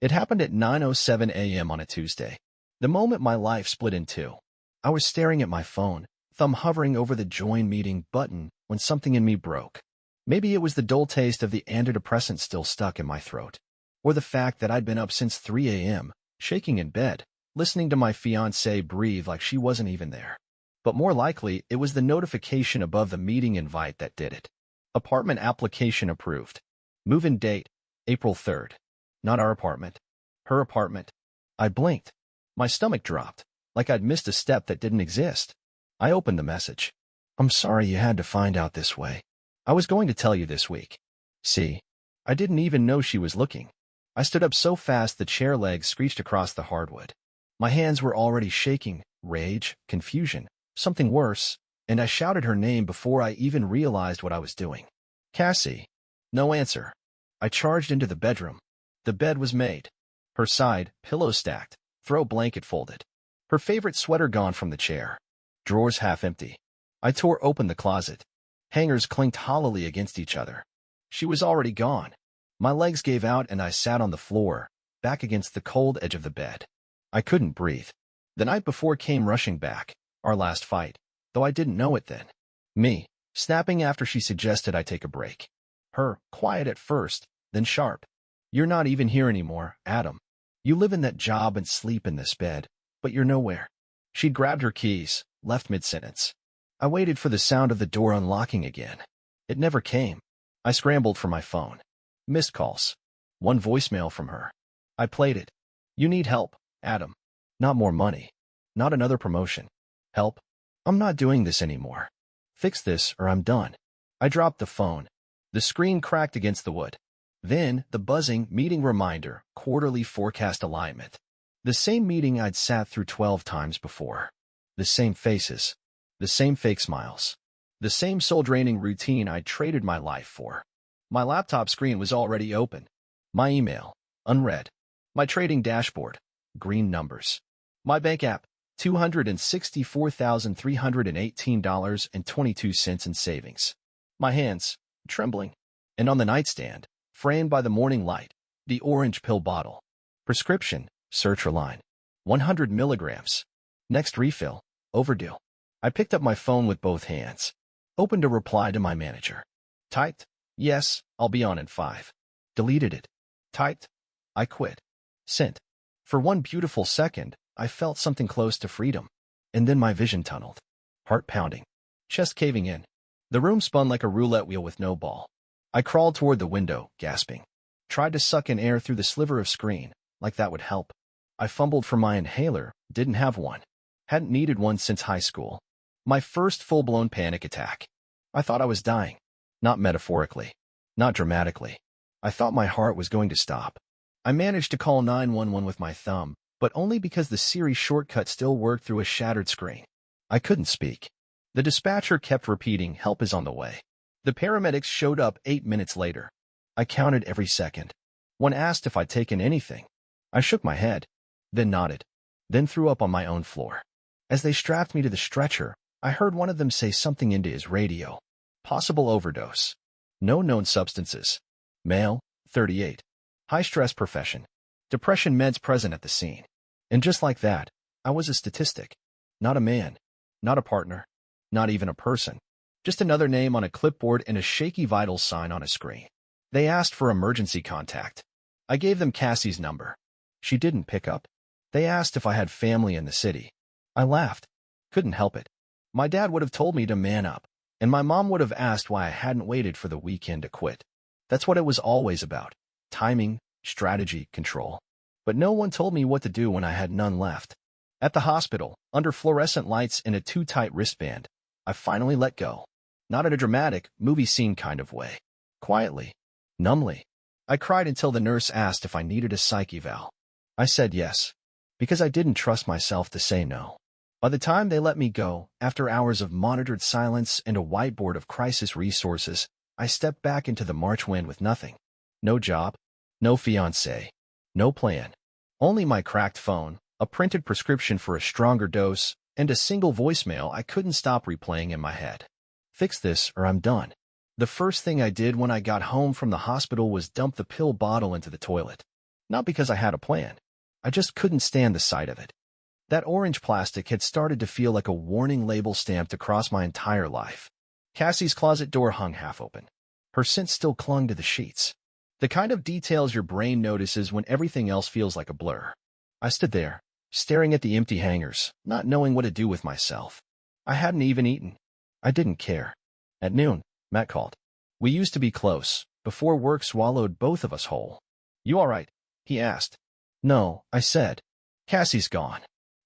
It happened at 9:07 a.m. on a Tuesday. The moment my life split in two. I was staring at my phone, thumb hovering over the join meeting button when something in me broke. Maybe it was the dull taste of the antidepressant still stuck in my throat, or the fact that I'd been up since 3 a.m., shaking in bed, listening to my fiancée breathe like she wasn't even there. But more likely, it was the notification above the meeting invite that did it. Apartment application approved. Move-in date, April 3rd. Not our apartment. Her apartment. I blinked. My stomach dropped, like I'd missed a step that didn't exist. I opened the message. I'm sorry you had to find out this way. I was going to tell you this week. See, I didn't even know she was looking. I stood up so fast the chair legs screeched across the hardwood. My hands were already shaking, rage, confusion, something worse, and I shouted her name before I even realized what I was doing. Cassie. No answer. I charged into the bedroom. The bed was made. Her side, pillow stacked, throw blanket folded. Her favorite sweater gone from the chair. Drawers half empty. I tore open the closet. Hangers clinked hollowly against each other. She was already gone. My legs gave out and I sat on the floor, back against the cold edge of the bed. I couldn't breathe. The night before came rushing back, our last fight, though I didn't know it then. Me, snapping after she suggested I take a break. Her, quiet at first, then sharp. You're not even here anymore, Adam. You live in that job and sleep in this bed, but you're nowhere. She'd grabbed her keys, left mid-sentence. I waited for the sound of the door unlocking again. It never came. I scrambled for my phone. Missed calls. One voicemail from her. I played it. You need help, Adam. Not more money. Not another promotion. Help. I'm not doing this anymore. Fix this or I'm done. I dropped the phone. The screen cracked against the wood. Then, the buzzing meeting reminder, quarterly forecast alignment. The same meeting I'd sat through 12 times before. The same faces. The same fake smiles. The same soul-draining routine I'd traded my life for. My laptop screen was already open. My email, unread. My trading dashboard, green numbers. My bank app, $264,318.22 in savings. My hands, trembling. And on the nightstand, framed by the morning light, the orange pill bottle. Prescription, sertraline. 100 milligrams. Next refill, overdue. I picked up my phone with both hands. Opened a reply to my manager. Typed, yes, I'll be on in 5. Deleted it. Typed, I quit. Sent. For one beautiful second, I felt something close to freedom. And then my vision tunneled. Heart pounding. Chest caving in. The room spun like a roulette wheel with no ball. I crawled toward the window, gasping. Tried to suck in air through the sliver of screen, like that would help. I fumbled for my inhaler, didn't have one. Hadn't needed one since high school. My first full-blown panic attack. I thought I was dying. Not metaphorically. Not dramatically. I thought my heart was going to stop. I managed to call 911 with my thumb, but only because the Siri shortcut still worked through a shattered screen. I couldn't speak. The dispatcher kept repeating, help is on the way. The paramedics showed up 8 minutes later. I counted every second. One asked if I'd taken anything. I shook my head, then nodded, then threw up on my own floor. As they strapped me to the stretcher, I heard one of them say something into his radio. Possible overdose. No known substances. Male, 38. High-stress profession. Depression meds present at the scene. And just like that, I was a statistic. Not a man. Not a partner. Not even a person. Just another name on a clipboard and a shaky vitals sign on a screen. They asked for emergency contact. I gave them Cassie's number. She didn't pick up. They asked if I had family in the city. I laughed. Couldn't help it. My dad would have told me to man up, and my mom would have asked why I hadn't waited for the weekend to quit. That's what it was always about. Timing, strategy, control. But no one told me what to do when I had none left. At the hospital, under fluorescent lights and a too-tight wristband, I finally let go. Not in a dramatic, movie scene kind of way. Quietly. Numbly. I cried until the nurse asked if I needed a psych eval. I said yes, because I didn't trust myself to say no. By the time they let me go, after hours of monitored silence and a whiteboard of crisis resources, I stepped back into the March wind with nothing. No job, no fiancé, no plan. Only my cracked phone, a printed prescription for a stronger dose, and a single voicemail I couldn't stop replaying in my head. Fix this or I'm done. The first thing I did when I got home from the hospital was dump the pill bottle into the toilet. Not because I had a plan. I just couldn't stand the sight of it. That orange plastic had started to feel like a warning label stamped across my entire life. Cassie's closet door hung half open. Her scent still clung to the sheets. The kind of details your brain notices when everything else feels like a blur. I stood there, staring at the empty hangers, not knowing what to do with myself. I hadn't even eaten. I didn't care. At noon, Matt called. We used to be close, before work swallowed both of us whole. You all right? He asked. No, I said. Cassie's gone.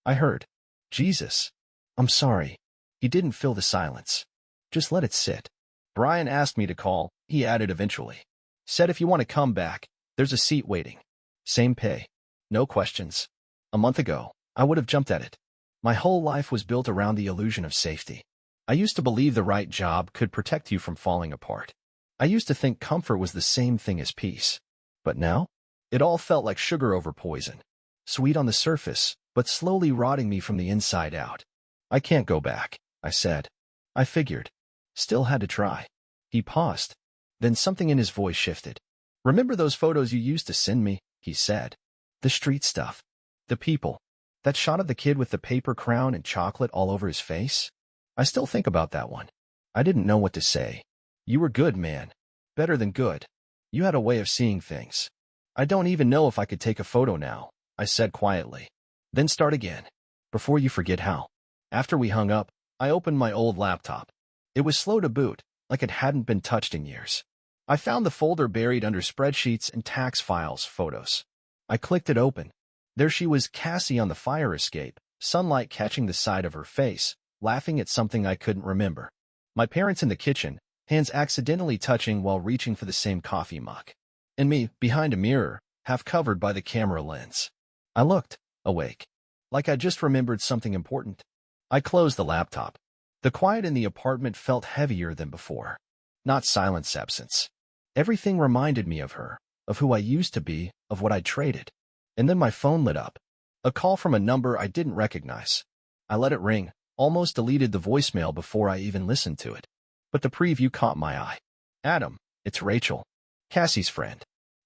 I heard. Jesus. I'm sorry. He didn't fill the silence. Just let it sit. Brian asked me to call, he added eventually. Said if you want to come back, there's a seat waiting. Same pay. No questions. A month ago, I would have jumped at it. My whole life was built around the illusion of safety. I used to believe the right job could protect you from falling apart. I used to think comfort was the same thing as peace. But now, it all felt like sugar over poison. Sweet on the surface, but slowly rotting me from the inside out. I can't go back, I said. I figured. Still had to try. He paused. Then something in his voice shifted. Remember those photos you used to send me? He said. The street stuff. The people. That shot of the kid with the paper crown and chocolate all over his face? I still think about that one. I didn't know what to say. You were good, man. Better than good. You had a way of seeing things. I don't even know if I could take a photo now, I said quietly. Then start again. Before you forget how. After we hung up, I opened my old laptop. It was slow to boot, like it hadn't been touched in years. I found the folder buried under spreadsheets and tax files photos. I clicked it open. There she was, Cassie on the fire escape, sunlight catching the side of her face, laughing at something I couldn't remember. My parents in the kitchen, hands accidentally touching while reaching for the same coffee mug. And me, behind a mirror, half covered by the camera lens. I looked, awake. Like I just remembered something important. I closed the laptop. The quiet in the apartment felt heavier than before. Not silence absence. Everything reminded me of her, of who I used to be, of what I'd traded. And then my phone lit up. A call from a number I didn't recognize. I let it ring, almost deleted the voicemail before I even listened to it. But the preview caught my eye. Adam, it's Rachel. Cassie's friend.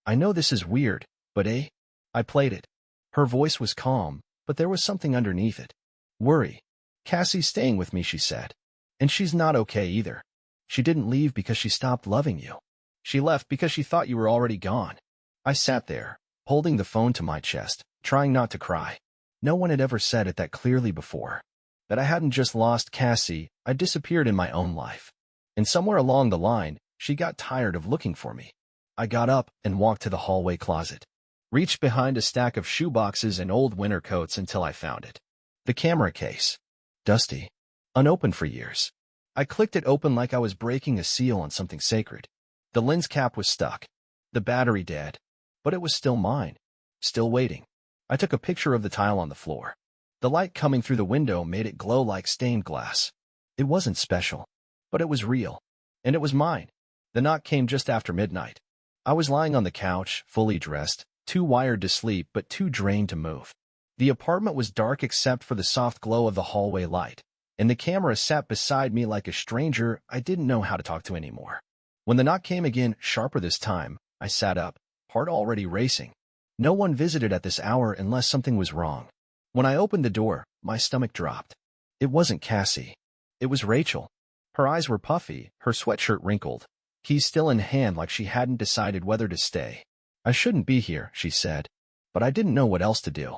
I know this is weird, but I played it. Her voice was calm, but there was something underneath it. Worry. Cassie's staying with me, she said. And she's not okay either. She didn't leave because she stopped loving you. She left because she thought you were already gone. I sat there, holding the phone to my chest, trying not to cry. No one had ever said it that clearly before. That I hadn't just lost Cassie, I disappeared in my own life. And somewhere along the line, she got tired of looking for me. I got up and walked to the hallway closet. Reached behind a stack of shoeboxes and old winter coats until I found it. The camera case. Dusty. Unopened for years. I clicked it open like I was breaking a seal on something sacred. The lens cap was stuck. The battery dead. But it was still mine. Still waiting. I took a picture of the tile on the floor. The light coming through the window made it glow like stained glass. It wasn't special. But it was real. And it was mine. The knock came just after midnight. I was lying on the couch, fully dressed, too wired to sleep but too drained to move. The apartment was dark except for the soft glow of the hallway light, and the camera sat beside me like a stranger I didn't know how to talk to anymore. When the knock came again, sharper this time, I sat up, heart already racing. No one visited at this hour unless something was wrong. When I opened the door, my stomach dropped. It wasn't Cassie. It was Rachel. Her eyes were puffy, her sweatshirt wrinkled, keys still in hand like she hadn't decided whether to stay. I shouldn't be here, she said, but I didn't know what else to do.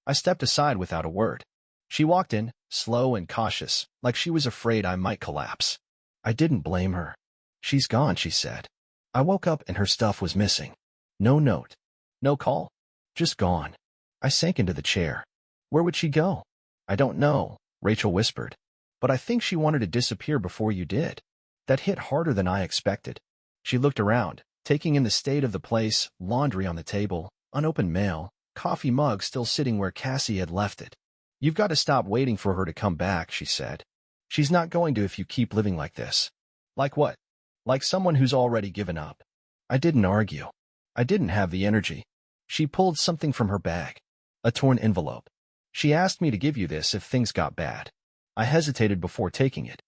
I stepped aside without a word. She walked in, slow and cautious, like she was afraid I might collapse. I didn't blame her. She's gone, she said. I woke up and her stuff was missing. No note. No call. Just gone. I sank into the chair. Where would she go? I don't know, Rachel whispered. But I think she wanted to disappear before you did. That hit harder than I expected. She looked around, taking in the state of the place, laundry on the table, unopened mail, coffee mug still sitting where Cassie had left it. You've got to stop waiting for her to come back, she said. She's not going to if you keep living like this. Like what? Like someone who's already given up. I didn't argue. I didn't have the energy. She pulled something from her bag. A torn envelope. She asked me to give you this if things got bad. I hesitated before taking it.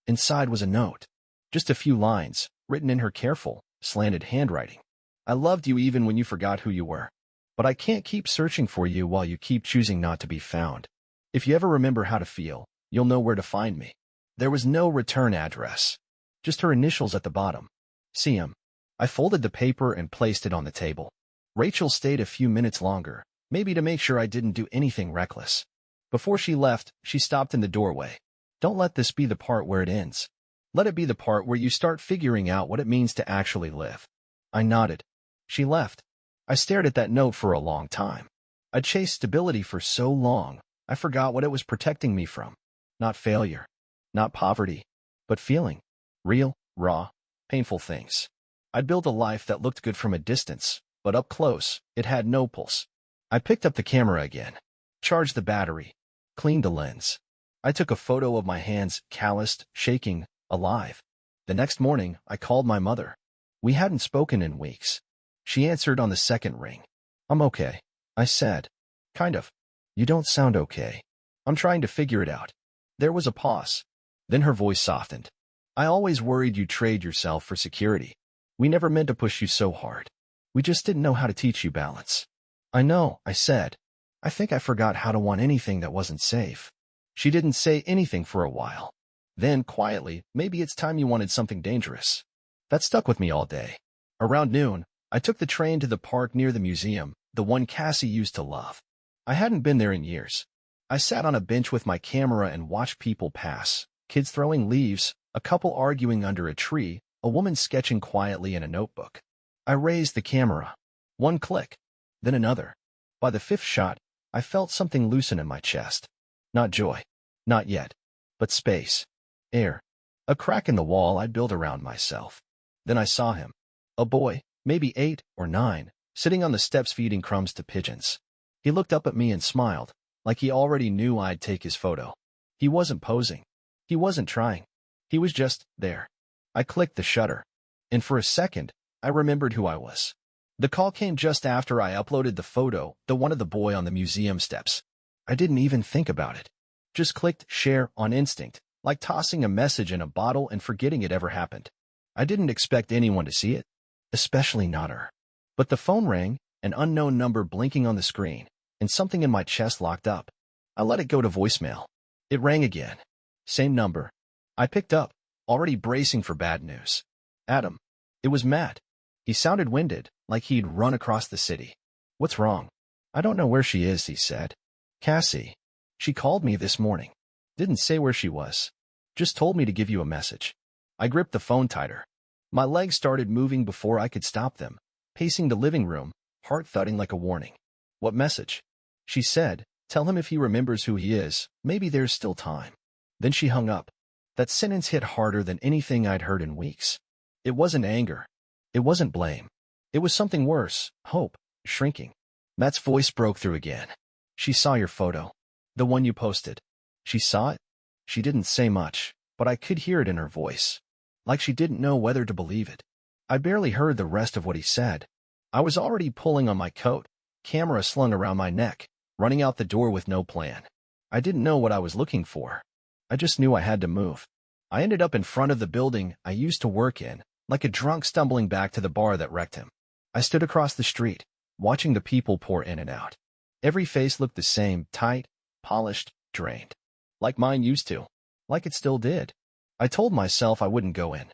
Inside was a note. Just a few lines, written in her careful, slanted handwriting. I loved you even when you forgot who you were. But I can't keep searching for you while you keep choosing not to be found. If you ever remember how to feel, you'll know where to find me. There was no return address. Just her initials at the bottom. CM. I folded the paper and placed it on the table. Rachel stayed a few minutes longer, maybe to make sure I didn't do anything reckless. Before she left, she stopped in the doorway. Don't let this be the part where it ends. Let it be the part where you start figuring out what it means to actually live. I nodded. She left. I stared at that note for a long time. I'd chased stability for so long, I forgot what it was protecting me from. Not failure. Not poverty. But feeling. Real, raw, painful things. I'd built a life that looked good from a distance, but up close, it had no pulse. I picked up the camera again. Charged the battery. Cleaned the lens. I took a photo of my hands, calloused, shaking, alive. The next morning, I called my mother. We hadn't spoken in weeks. She answered on the second ring. I'm okay, I said. Kind of. You don't sound okay. I'm trying to figure it out. There was a pause. Then her voice softened. I always worried you'd trade yourself for security. We never meant to push you so hard. We just didn't know how to teach you balance. I know, I said. I think I forgot how to want anything that wasn't safe. She didn't say anything for a while. Then, quietly, maybe it's time you wanted something dangerous. That stuck with me all day. Around noon, I took the train to the park near the museum, the one Cassie used to love. I hadn't been there in years. I sat on a bench with my camera and watched people pass, kids throwing leaves, a couple arguing under a tree, a woman sketching quietly in a notebook. I raised the camera. One click, then another. By the fifth shot, I felt something loosen in my chest. Not joy. Not yet. But space. Air. A crack in the wall I'd built around myself. Then I saw him. A boy, maybe 8 or 9, sitting on the steps feeding crumbs to pigeons. He looked up at me and smiled, like he already knew I'd take his photo. He wasn't posing. He wasn't trying. He was just there. I clicked the shutter. And for a second, I remembered who I was. The call came just after I uploaded the photo, the one of the boy on the museum steps. I didn't even think about it. Just clicked share on instinct, like tossing a message in a bottle and forgetting it ever happened. I didn't expect anyone to see it, especially not her. But the phone rang, an unknown number blinking on the screen, and something in my chest locked up. I let it go to voicemail. It rang again. Same number. I picked up, already bracing for bad news. Adam. It was Matt. He sounded winded, like he'd run across the city. What's wrong? I don't know where she is, he said. Cassie. She called me this morning. Didn't say where she was. Just told me to give you a message. I gripped the phone tighter. My legs started moving before I could stop them, pacing the living room, heart thudding like a warning. What message? She said, tell him if he remembers who he is, maybe there's still time. Then she hung up. That sentence hit harder than anything I'd heard in weeks. It wasn't anger. It wasn't blame. It was something worse, hope, shrinking. Matt's voice broke through again. She saw your photo. The one you posted. She saw it? She didn't say much, but I could hear it in her voice. Like she didn't know whether to believe it. I barely heard the rest of what he said. I was already pulling on my coat, camera slung around my neck, running out the door with no plan. I didn't know what I was looking for. I just knew I had to move. I ended up in front of the building I used to work in, like a drunk stumbling back to the bar that wrecked him. I stood across the street, watching the people pour in and out. Every face looked the same, tight, polished, drained. Like mine used to. Like it still did. I told myself I wouldn't go in.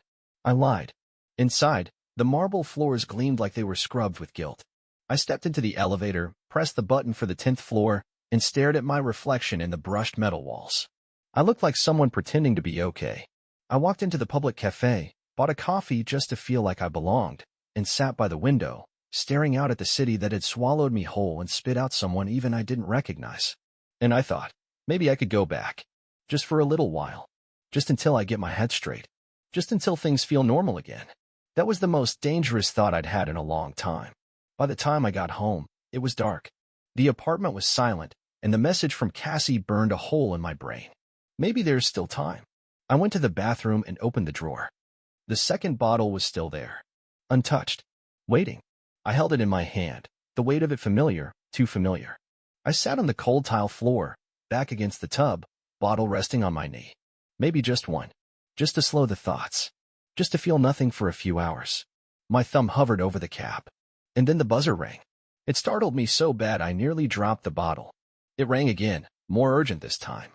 I lied. Inside, the marble floors gleamed like they were scrubbed with guilt. I stepped into the elevator, pressed the button for the 10th floor, and stared at my reflection in the brushed metal walls. I looked like someone pretending to be okay. I walked into the public cafe, bought a coffee just to feel like I belonged, and sat by the window, staring out at the city that had swallowed me whole and spit out someone even I didn't recognize. And I thought, maybe I could go back. Just for a little while. Just until I get my head straight. Just until things feel normal again. That was the most dangerous thought I'd had in a long time. By the time I got home, it was dark. The apartment was silent, and the message from Cassie burned a hole in my brain. Maybe there's still time. I went to the bathroom and opened the drawer. The second bottle was still there. Untouched. Waiting. I held it in my hand, the weight of it familiar, too familiar. I sat on the cold tile floor, back against the tub, bottle resting on my knee. Maybe just one. Just to slow the thoughts. Just to feel nothing for a few hours. My thumb hovered over the cap. And then the buzzer rang. It startled me so bad I nearly dropped the bottle. It rang again, more urgent this time.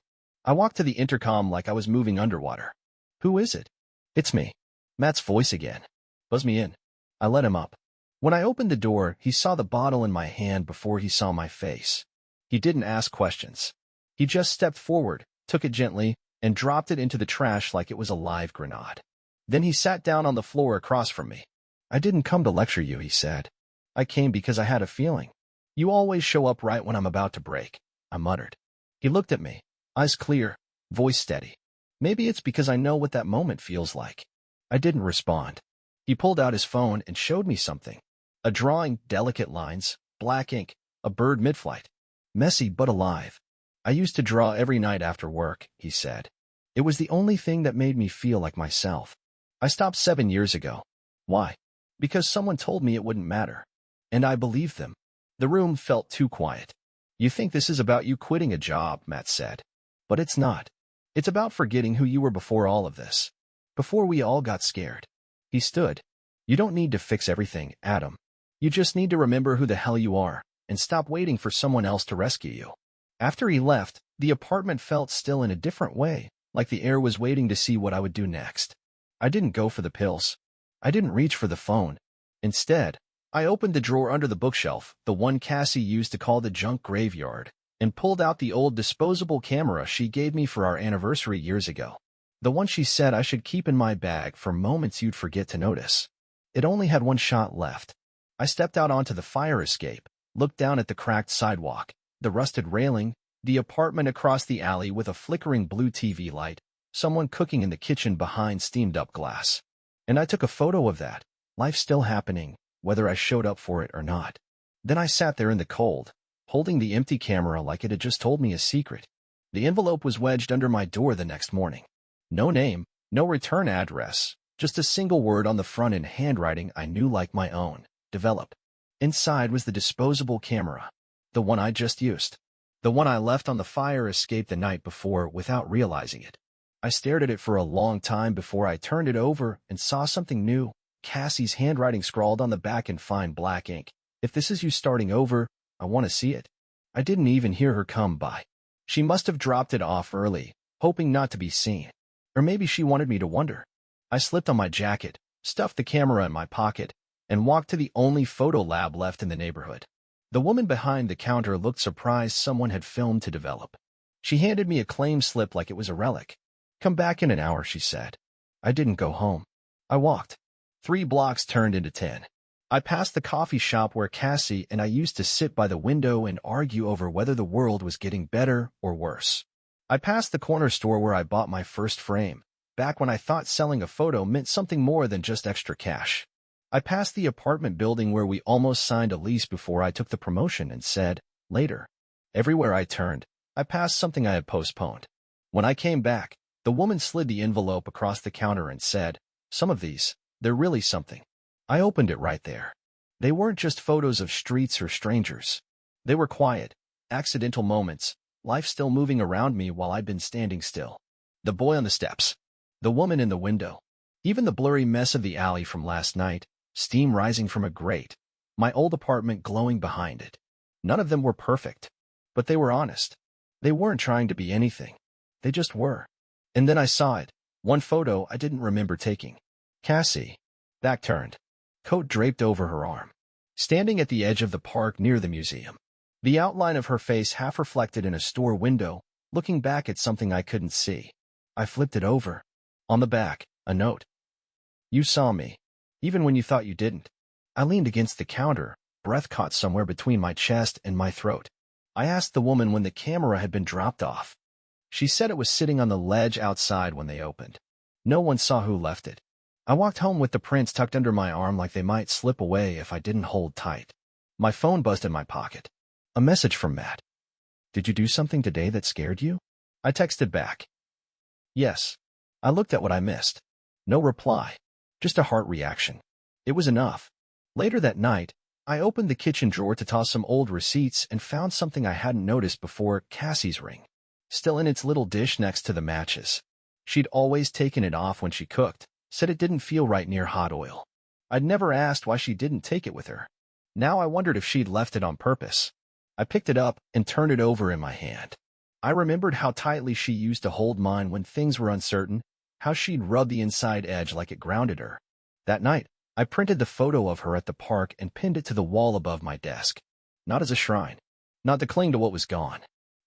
I walked to the intercom like I was moving underwater. Who is it? It's me. Matt's voice again. Buzz me in. I let him up. When I opened the door, he saw the bottle in my hand before he saw my face. He didn't ask questions. He just stepped forward, took it gently, and dropped it into the trash like it was a live grenade. Then he sat down on the floor across from me. I didn't come to lecture you, he said. I came because I had a feeling. You always show up right when I'm about to break, I muttered. He looked at me, eyes clear, voice steady. Maybe it's because I know what that moment feels like. I didn't respond. He pulled out his phone and showed me something. A drawing, delicate lines, black ink, a bird mid-flight. Messy but alive. I used to draw every night after work, he said. It was the only thing that made me feel like myself. I stopped 7 years ago. Why? Because someone told me it wouldn't matter. And I believed them. The room felt too quiet. You think this is about you quitting a job, Matt said. But it's not. It's about forgetting who you were before all of this. Before we all got scared. He stood. You don't need to fix everything, Adam. You just need to remember who the hell you are, and stop waiting for someone else to rescue you. After he left, the apartment felt still in a different way, like the air was waiting to see what I would do next. I didn't go for the pills. I didn't reach for the phone. Instead, I opened the drawer under the bookshelf, the one Cassie used to call the junk graveyard, and pulled out the old disposable camera she gave me for our anniversary years ago. The one she said I should keep in my bag for moments you'd forget to notice. It only had one shot left. I stepped out onto the fire escape, looked down at the cracked sidewalk, the rusted railing, the apartment across the alley with a flickering blue TV light, someone cooking in the kitchen behind steamed-up glass. And I took a photo of that, life still happening, whether I showed up for it or not. Then I sat there in the cold, holding the empty camera like it had just told me a secret. The envelope was wedged under my door the next morning. No name, no return address, just a single word on the front in handwriting I knew like my own. Develop. Inside was the disposable camera. The one I just used. The one I left on the fire escape the night before without realizing it. I stared at it for a long time before I turned it over and saw something new. Cassie's handwriting scrawled on the back in fine black ink. If this is you starting over, I want to see it. I didn't even hear her come by. She must have dropped it off early, hoping not to be seen. Or maybe she wanted me to wonder. I slipped on my jacket, stuffed the camera in my pocket, and walked to the only photo lab left in the neighborhood. The woman behind the counter looked surprised someone had filmed to develop. She handed me a claim slip like it was a relic. Come back in an hour, she said. I didn't go home. I walked. 3 blocks turned into 10. I passed the coffee shop where Cassie and I used to sit by the window and argue over whether the world was getting better or worse. I passed the corner store where I bought my first frame, back when I thought selling a photo meant something more than just extra cash. I passed the apartment building where we almost signed a lease before I took the promotion and said, later. Everywhere I turned, I passed something I had postponed. When I came back, the woman slid the envelope across the counter and said, some of these, they're really something. I opened it right there. They weren't just photos of streets or strangers. They were quiet, accidental moments, life still moving around me while I'd been standing still. The boy on the steps. The woman in the window. Even the blurry mess of the alley from last night, steam rising from a grate. My old apartment glowing behind it. None of them were perfect. But they were honest. They weren't trying to be anything. They just were. And then I saw it. One photo I didn't remember taking. Cassie. Back turned. Coat draped over her arm. Standing at the edge of the park near the museum. The outline of her face half reflected in a store window, looking back at something I couldn't see. I flipped it over. On the back, a note. You saw me, even when you thought you didn't. I leaned against the counter, breath caught somewhere between my chest and my throat. I asked the woman when the camera had been dropped off. She said it was sitting on the ledge outside when they opened. No one saw who left it. I walked home with the prints tucked under my arm like they might slip away if I didn't hold tight. My phone buzzed in my pocket. A message from Matt. Did you do something today that scared you? I texted back. Yes. I looked at what I missed. No reply. Just a heart reaction. It was enough. Later that night, I opened the kitchen drawer to toss some old receipts and found something I hadn't noticed before, Cassie's ring. Still in its little dish next to the matches. She'd always taken it off when she cooked, said it didn't feel right near hot oil. I'd never asked why she didn't take it with her. Now I wondered if she'd left it on purpose. I picked it up and turned it over in my hand. I remembered how tightly she used to hold mine when things were uncertain, how she'd rub the inside edge like it grounded her. That night, I printed the photo of her at the park and pinned it to the wall above my desk. Not as a shrine, not to cling to what was gone,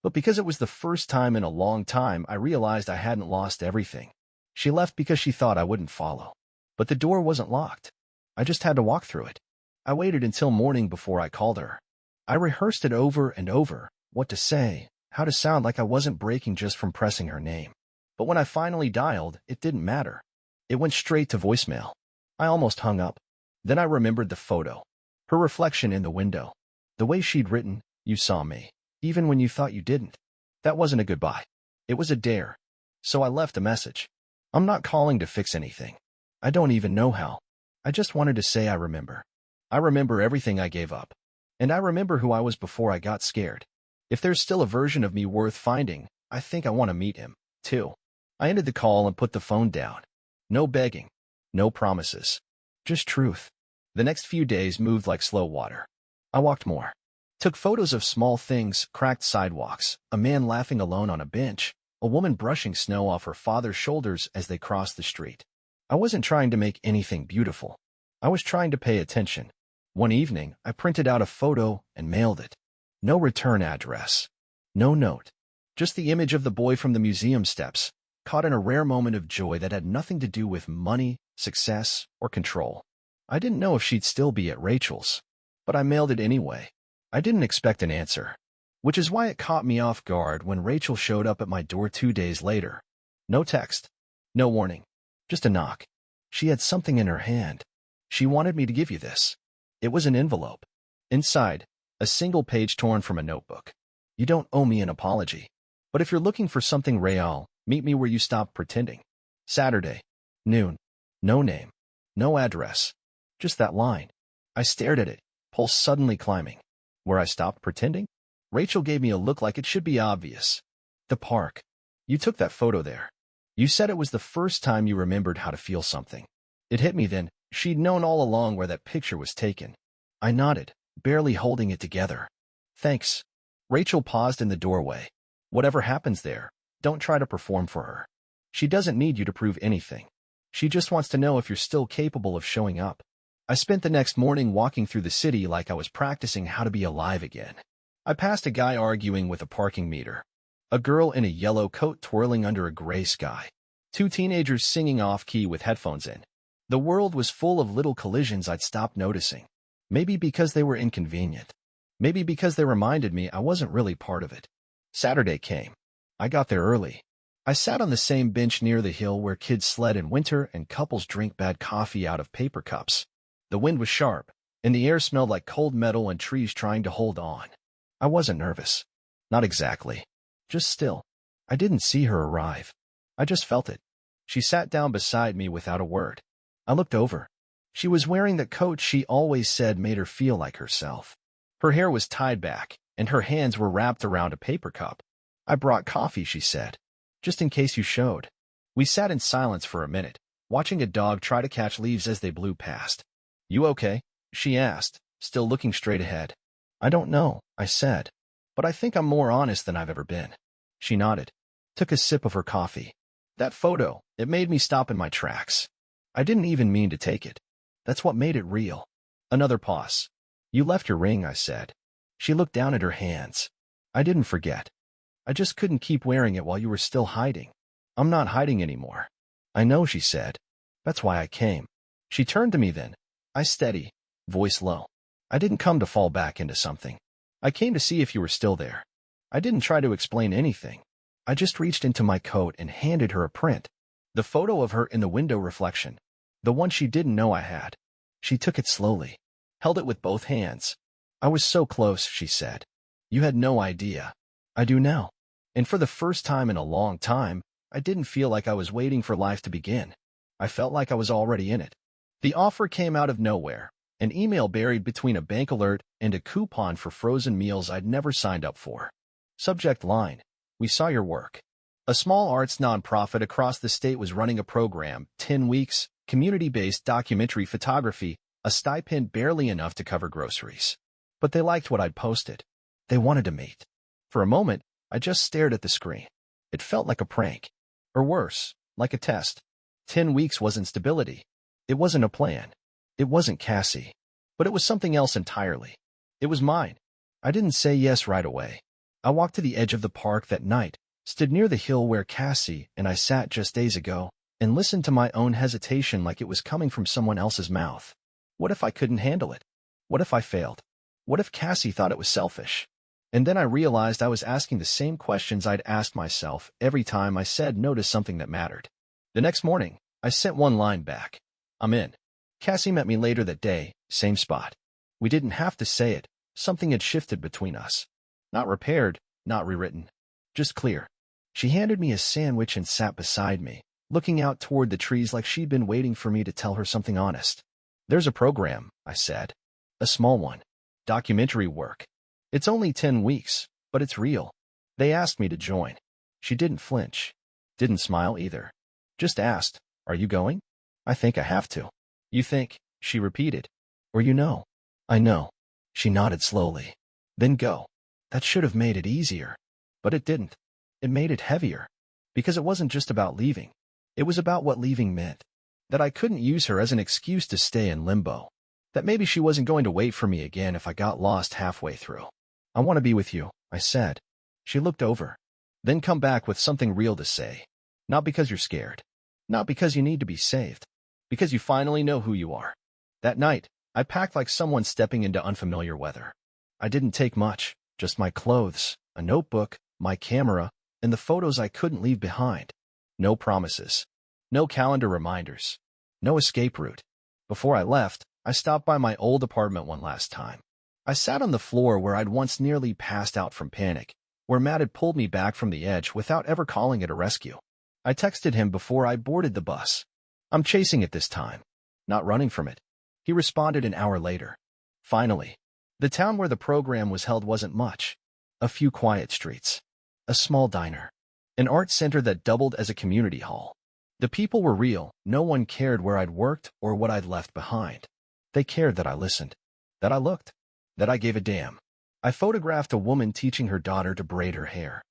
but because it was the first time in a long time I realized I hadn't lost everything. She left because she thought I wouldn't follow. But the door wasn't locked. I just had to walk through it. I waited until morning before I called her. I rehearsed it over and over, what to say, how to sound like I wasn't breaking just from pressing her name. But when I finally dialed, it didn't matter. It went straight to voicemail. I almost hung up. Then I remembered the photo. Her reflection in the window. The way she'd written, "You saw me, even when you thought you didn't." That wasn't a goodbye. It was a dare. So I left a message. I'm not calling to fix anything. I don't even know how. I just wanted to say I remember. I remember everything I gave up. And I remember who I was before I got scared. If there's still a version of me worth finding, I think I want to meet him, too. I ended the call and put the phone down. No begging. No promises. Just truth. The next few days moved like slow water. I walked more. Took photos of small things, cracked sidewalks, a man laughing alone on a bench, a woman brushing snow off her father's shoulders as they crossed the street. I wasn't trying to make anything beautiful. I was trying to pay attention. One evening, I printed out a photo and mailed it. No return address. No note. Just the image of the boy from the museum steps, caught in a rare moment of joy that had nothing to do with money, success, or control. I didn't know if she'd still be at Rachel's, but I mailed it anyway. I didn't expect an answer, which is why it caught me off guard when Rachel showed up at my door 2 days later. No text. No warning. Just a knock. She had something in her hand. She wanted me to give you this. It was an envelope. Inside, a single page torn from a notebook. You don't owe me an apology. But if you're looking for something real, meet me where you stop pretending. Saturday. Noon. No name. No address. Just that line. I stared at it, pulse suddenly climbing. Where I stopped pretending? Rachel gave me a look like it should be obvious. The park. You took that photo there. You said it was the first time you remembered how to feel something. It hit me then. She'd known all along where that picture was taken. I nodded, barely holding it together. Thanks. Rachel paused in the doorway. Whatever happens there, don't try to perform for her. She doesn't need you to prove anything. She just wants to know if you're still capable of showing up. I spent the next morning walking through the city like I was practicing how to be alive again. I passed a guy arguing with a parking meter. A girl in a yellow coat twirling under a gray sky. 2 teenagers singing off-key with headphones in. The world was full of little collisions I'd stopped noticing. Maybe because they were inconvenient. Maybe because they reminded me I wasn't really part of it. Saturday came. I got there early. I sat on the same bench near the hill where kids sled in winter and couples drink bad coffee out of paper cups. The wind was sharp, and the air smelled like cold metal and trees trying to hold on. I wasn't nervous. Not exactly. Just still. I didn't see her arrive. I just felt it. She sat down beside me without a word. I looked over. She was wearing the coat she always said made her feel like herself. Her hair was tied back, and her hands were wrapped around a paper cup. I brought coffee, she said, just in case you showed. We sat in silence for a minute, watching a dog try to catch leaves as they blew past. You okay? She asked, still looking straight ahead. I don't know, I said, but I think I'm more honest than I've ever been. She nodded, took a sip of her coffee. That photo, it made me stop in my tracks. I didn't even mean to take it. That's what made it real. Another pause. You left your ring, I said. She looked down at her hands. I didn't forget. I just couldn't keep wearing it while you were still hiding. I'm not hiding anymore. I know, she said. That's why I came. She turned to me then. I steady, voice low. I didn't come to fall back into something. I came to see if you were still there. I didn't try to explain anything. I just reached into my coat and handed her a print. The photo of her in the window reflection. The one she didn't know I had. She took it slowly. Held it with both hands. I was so close, she said. You had no idea. I do now. And for the first time in a long time, I didn't feel like I was waiting for life to begin. I felt like I was already in it. The offer came out of nowhere, an email buried between a bank alert and a coupon for frozen meals I'd never signed up for. Subject line, we saw your work. A small arts nonprofit across the state was running a program, 10 weeks, community-based documentary photography, a stipend barely enough to cover groceries. But they liked what I'd posted. They wanted to meet. For a moment, I just stared at the screen. It felt like a prank. Or worse, like a test. 10 weeks wasn't stability. It wasn't a plan. It wasn't Cassie. But it was something else entirely. It was mine. I didn't say yes right away. I walked to the edge of the park that night, stood near the hill where Cassie and I sat just days ago, and listened to my own hesitation like it was coming from someone else's mouth. What if I couldn't handle it? What if I failed? What if Cassie thought it was selfish? And then I realized I was asking the same questions I'd asked myself every time I said no to something that mattered. The next morning, I sent one line back. I'm in. Cassie met me later that day, same spot. We didn't have to say it. Something had shifted between us. Not repaired, not rewritten. Just clear. She handed me a sandwich and sat beside me, looking out toward the trees like she'd been waiting for me to tell her something honest. There's a program, I said. A small one. Documentary work. It's only 10 weeks, but it's real. They asked me to join. She didn't flinch. Didn't smile either. Just asked, are you going? I think I have to. You think, she repeated. Or you know. I know. She nodded slowly. Then go. That should have made it easier. But it didn't. It made it heavier. Because it wasn't just about leaving. It was about what leaving meant. That I couldn't use her as an excuse to stay in limbo. That maybe she wasn't going to wait for me again if I got lost halfway through. I want to be with you, I said. She looked over. Then come back with something real to say. Not because you're scared. Not because you need to be saved. Because you finally know who you are. That night, I packed like someone stepping into unfamiliar weather. I didn't take much, just my clothes, a notebook, my camera, and the photos I couldn't leave behind. No promises. No calendar reminders. No escape route. Before I left, I stopped by my old apartment one last time. I sat on the floor where I'd once nearly passed out from panic, where Matt had pulled me back from the edge without ever calling it a rescue. I texted him before I boarded the bus. I'm chasing it this time. Not running from it. He responded an hour later. Finally. The town where the program was held wasn't much. A few quiet streets. A small diner. An art center that doubled as a community hall. The people were real. No one cared where I'd worked or what I'd left behind. They cared that I listened. That I looked. That I gave a damn. I photographed a woman teaching her daughter to braid her hair.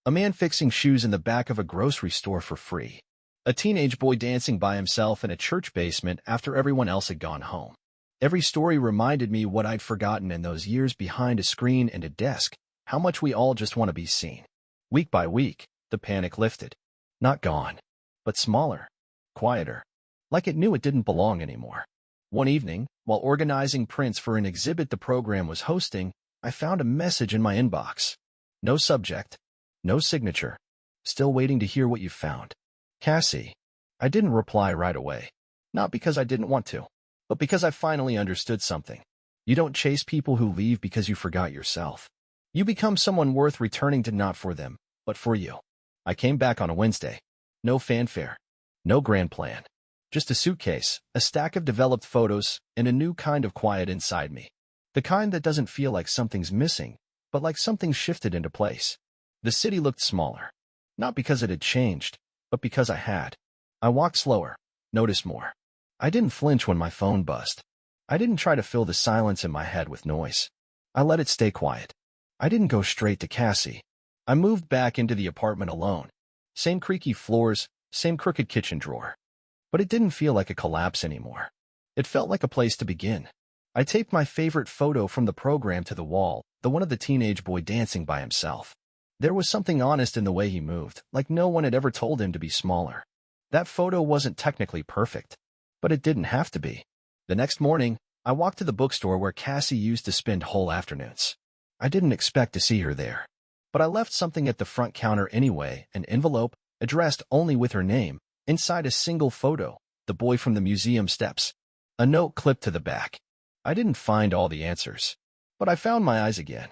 A man fixing shoes in the back of a grocery store for free. A teenage boy dancing by himself in a church basement after everyone else had gone home. Every story reminded me what I'd forgotten in those years behind a screen and a desk, how much we all just want to be seen. Week by week, the panic lifted. Not gone, but smaller, quieter, like it knew it didn't belong anymore. One evening, while organizing prints for an exhibit the program was hosting, I found a message in my inbox. No subject, no signature. Still waiting to hear what you found. Cassie. I didn't reply right away. Not because I didn't want to, but because I finally understood something. You don't chase people who leave because you forgot yourself. You become someone worth returning to, not for them, but for you. I came back on a Wednesday. No fanfare. No grand plan. Just a suitcase, a stack of developed photos, and a new kind of quiet inside me. The kind that doesn't feel like something's missing, but like something shifted into place. The city looked smaller. Not because it had changed, but because I had. I walked slower, noticed more. I didn't flinch when my phone buzzed. I didn't try to fill the silence in my head with noise. I let it stay quiet. I didn't go straight to Cassie. I moved back into the apartment alone. Same creaky floors, same crooked kitchen drawer. But it didn't feel like a collapse anymore. It felt like a place to begin. I taped my favorite photo from the program to the wall, the one of the teenage boy dancing by himself. There was something honest in the way he moved, like no one had ever told him to be smaller. That photo wasn't technically perfect, but it didn't have to be. The next morning, I walked to the bookstore where Cassie used to spend whole afternoons. I didn't expect to see her there, but I left something at the front counter anyway, an envelope, addressed only with her name, inside a single photo, the boy from the museum steps. A note clipped to the back. I didn't find all the answers, but I found my eyes again.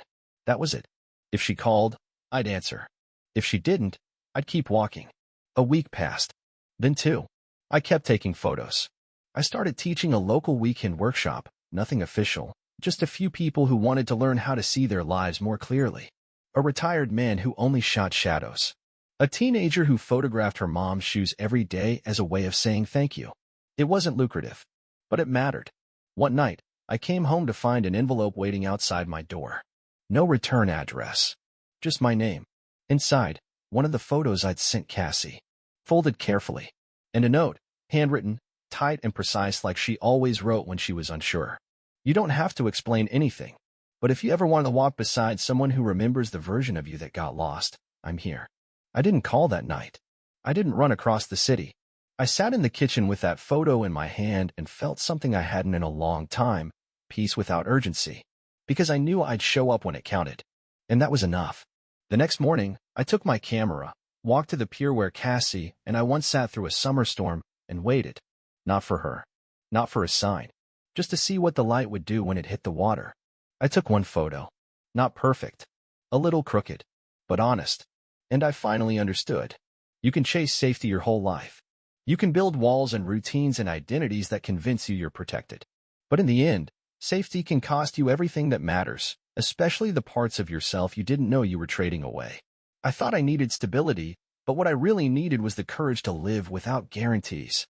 That was it. If she called, I'd answer. If she didn't, I'd keep walking. A week passed. Then two. I kept taking photos. I started teaching a local weekend workshop, nothing official, just a few people who wanted to learn how to see their lives more clearly. A retired man who only shot shadows. A teenager who photographed her mom's shoes every day as a way of saying thank you. It wasn't lucrative, but it mattered. One night, I came home to find an envelope waiting outside my door. No return address. Just my name. Inside, one of the photos I'd sent Cassie, folded carefully, and a note, handwritten, tight and precise like she always wrote when she was unsure. You don't have to explain anything, but if you ever want to walk beside someone who remembers the version of you that got lost, I'm here. I didn't call that night. I didn't run across the city. I sat in the kitchen with that photo in my hand and felt something I hadn't in a long time, peace without urgency, because I knew I'd show up when it counted. And that was enough. The next morning, I took my camera, walked to the pier where Cassie and I once sat through a summer storm and waited. Not for her. Not for a sign. Just to see what the light would do when it hit the water. I took one photo. Not perfect. A little crooked. But honest. And I finally understood. You can chase safety your whole life. You can build walls and routines and identities that convince you you're protected. But in the end, safety can cost you everything that matters, especially the parts of yourself you didn't know you were trading away. I thought I needed stability, but what I really needed was the courage to live without guarantees.